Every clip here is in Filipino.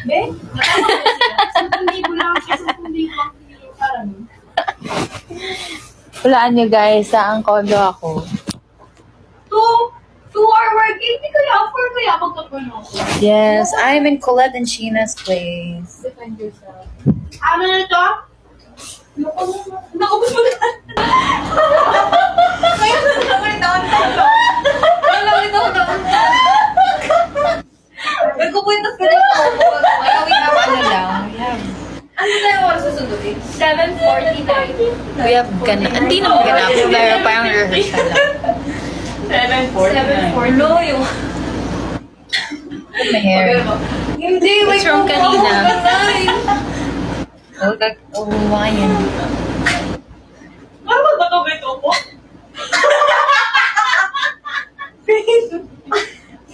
Be? Natama ko lang siya. 10,000 lang. Parang. Hulaan niyo guys, saan kondo ako. Two hour work. Hindi kaya offer kaya magkapuno. Yes, I'm in Colette and Sheena's place. Defend yourself. Ano na ito? Nakubos mo na. Kaya naman down. Nagkupunta ka rin ako. Magawin ako ano lang. Ano na yung oras susunduin? 7:49. We have ganap. Hindi naman ganap. Pero parang rehearsal lang. 7:49. No, yung... My hair. Hindi, What's wrong kanina? Oh, mga yun. Ano ba nakabit ako?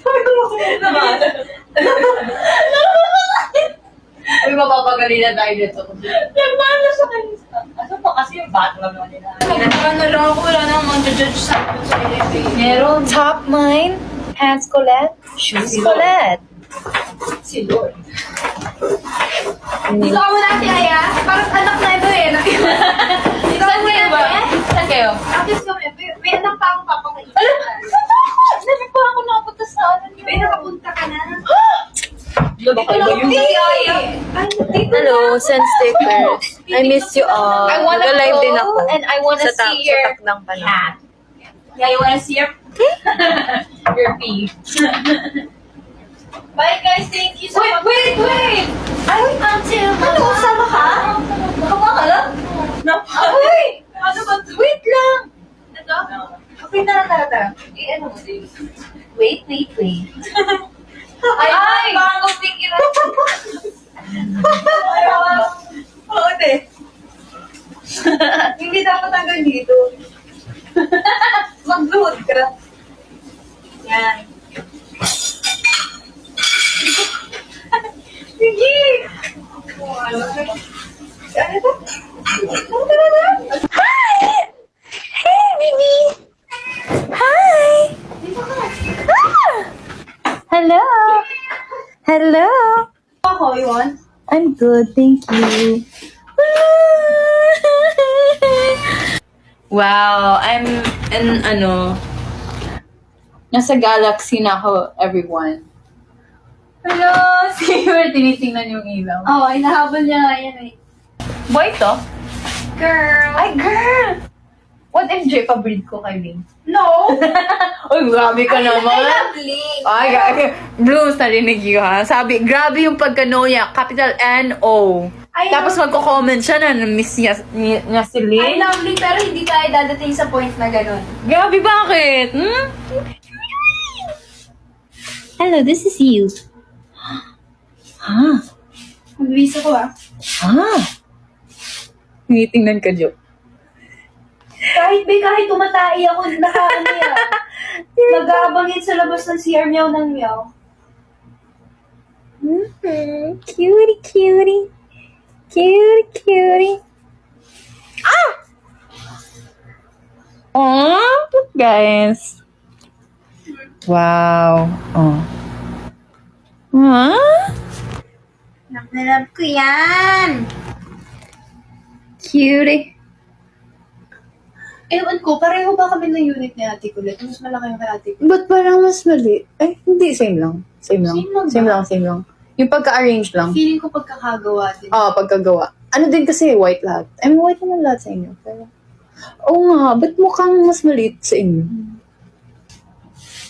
Sabi ko naman. Uy, mapapagalitan tayo dito. Nagmahal sa kanisa. Ano pa kasi yung background mo nila? Ano lang ako, wala nang mag-judge sa LFA. Meron. Top mine. Pants Colette. Shoes Colette. Si Lord. Dito ka muna ate Aya. Parang anak na ito eh. Dito ka muna ba? Saan kayo? Ate kami. May anak pa akong papakain. Sabi pa ako nakapunta sa ano niyo. May nakapunta ka na. Baka iba yun. Hello, send stickers. I miss you all. I wanna Nag-live go din ako. and I wanna Sa see your Sa takdang pa lang. cat. Yeah, you wanna see your pee. Bye guys, thank you so much. Wait! Ay, until ano, sama ka? Kawa ka lang? Ay! Ano ba? Wait lang! Ito? Okay, tara. Ano mo din? Wait. Ay! Bago pikiran. Oo, te. Hindi dapat hanggang dito. Mag-load ka. Yan. Sige! Ano ba? Hi! Hey, baby! Hi! Ah! Hello! Hello! Ako, Iwan. I'm good, thank you. Wow, I'm in nasa galaxy na ako, everyone. Hello! See, we're tinitingnan yung ilaw. Oo, inahabol niya nga yan eh. Boy to? Girl! Ay, girl! What if J paborito ko kay Ling? No! Uy, grabe ka naman. I love Link. Ay, Blooms, narinig yun ha. Sabi, grabe yung pagka-no niya. Capital N-O. I Tapos magko-comment siya na miss niya si I Link. love Link, pero hindi tayo dadating sa point na ganun. Grabe, bakit? Hmm? Hello, this is you. Ha? Mag-visa ko ah. Ha? Tinitingnan ka, Jo. Kahit tumatai ako, nakaano yan. Nag-aabangin sa labas ng CR meow ng meow. Cutie, cutie. Cutie, cutie. Ah! Oh, guys. Wow. Oh. Huh? Nakalab ko yan! Cutie. Ewan ko, pareho ba kami ng unit ni Ate Kulit? Mas malaki yung kay Ate Kulit. Ba't parang mas mali? Ay, hindi. Same lang. Same lang. Same lang ba? Same lang. Yung pagka-arrange lang. Feeling ko pagkakagawa din. Pagkagawa. Ano din kasi, white lahat. I mean, white naman lahat sa inyo. Pero, oo nga, ba't mukhang mas maliit sa inyo?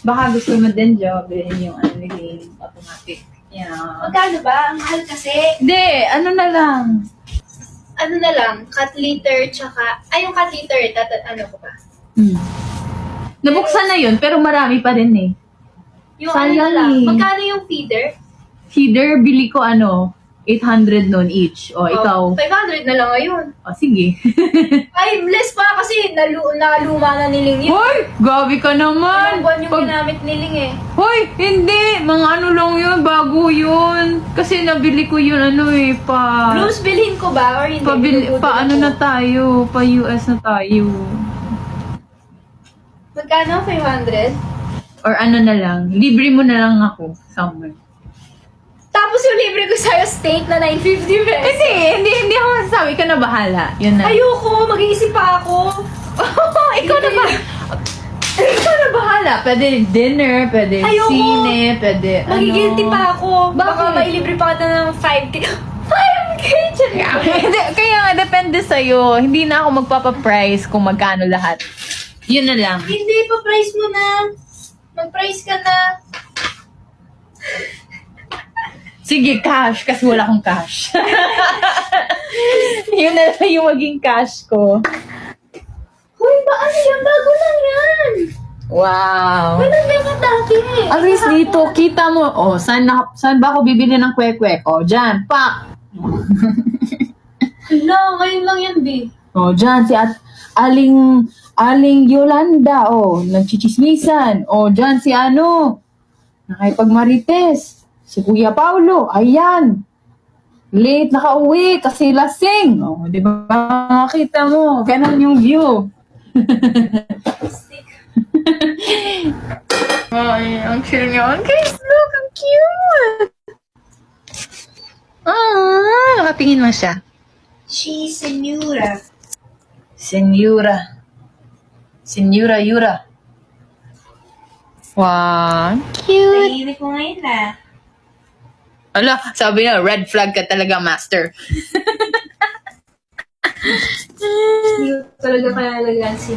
Baka gusto mo din, Jo, bilhin yung naging automatic. Yeah. Magkano ba? Ang mahal kasi. Hindi, ano na lang. Ano na lang, cut liter, tsaka... Ay, yung cut liter, ano ko ba? Nabuksan na yun, pero marami pa rin eh. Yung ano na Sayang lang. eh. Magkano yung feeder? Feeder, bili ko 800 noon each. O, ikaw. 500 na lang ngayon. O, sige. Ay, less pa kasi naluma na niling yun. Hoy! Gabi ka naman! Ilang buwan yung ginamit niling eh. Hoy! Hindi! Mga ano lang yun, bago yun. Kasi nabili ko yun, pa... Blues, bilhin ko ba? Or hindi? ano na tayo? Pa US na tayo. Magkano? 500? Or ano na lang, libre mo na lang ako somewhere. Tapos yung libre ko sa'yo steak na 950 pesos. Hindi ako masasabi. Ikaw na bahala. Yun na. Ayoko, mag-iisip pa ako. Ikaw na ba? Ikaw na bahala. Pwede dinner, pwede Ayoko. sine, pwede Magigilty pa ako. Baka Bakit? mailibre pa kita ng 5K. 5K! Hindi, kaya nga, depende sa'yo. Hindi na ako magpapaprice kung magkano lahat. Yun na lang. Hindi, pa-price mo na. Mag-price ka na. Sige, cash. Kasi wala akong cash. Yun na lang yung maging cash ko. Hoy, ba ano yan? Bago lang yan. Wow. Walang ganyan dati. At least dito, kita mo. Oh, saan ba ako bibili ng kwek-kwek? Oh, dyan. Pak! Hala, ngayon lang yan, B. Oh, dyan. Si Aling Yolanda. Oh, nagchichismisan. Oh, dyan si nakipagmarites. Si Kuya Paulo. Ayan. Late nakauwi kasi lasing. Oh, di ba? Nakita mo. Ganun yung view. Ay, ang chill niya. Guys, look, ang cute. Nakatingin mo siya. She's Senora. Senora Yura. Wow, cute. Tahimik ko ngayon na. Ala, sabi niya, red flag ka talaga, master. Hindi ko talaga kaya alagaan si